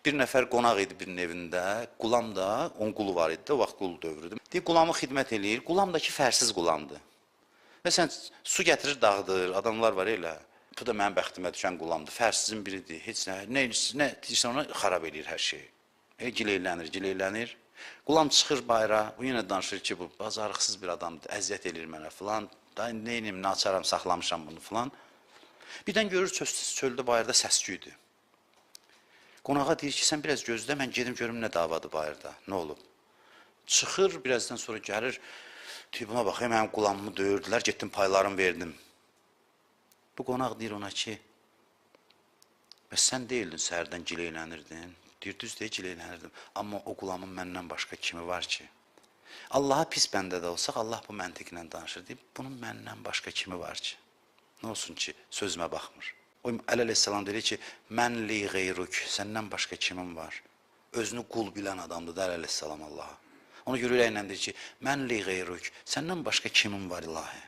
Bir nəfər qonaq idi birinin evində, Qulam da, onun qulu var idi, o vaxt qul dövrüdür. Deyir, Qulamı xidmət eləyir, Qulam da ki, fərsiz Qulamdır. Məsələn, su gətirir, dağıdır, adamlar var elə. Bu da mənim bəxtimə düşən Qulamdır, fərsizin biridir, heç nə deyirsən ona xarab eləyir hər şeyi. Gileylənir. Qulam çıxır bayra, bu yenə danışır ki, bu bacarıqsız bir adamdır, əziyyət eləyir mənə filan, da neynim, naçaram, saxlamışam bunu filan. Birdən görür çöldə bayırda səs-küydür. Qonağa deyir ki, sən biraz gözlə, mən gedim görüm nə davadır bayırda, nə olub. Çıxır, birazdan sonra gəlir, deyir, buna baxayım, mənim Qulamımı döyürdülər, getdim paylarımı verdim. Bu qonaq deyir ona ki, bəs sən deyildin, səhərdən gileylənirdin. Deyir, düz deyir, gileylenirdim. Amma o Qulamın məndən başqa kimi var ki, Allaha pis bəndə də olsaq, Allah bu məntiqlə danışır. Deyir, bunun məndən başqa kimi var ki, nə olsun ki, sözümə baxmır. O əleyhissalam deyir ki, mən li qeyruk, səndən başqa kimin var? Özünü qul bilən adamdır da əleyhissalam Allaha. Ona görə ürəklə deyir ki, mən li qeyruk, səndən başqa kimin var ilahi?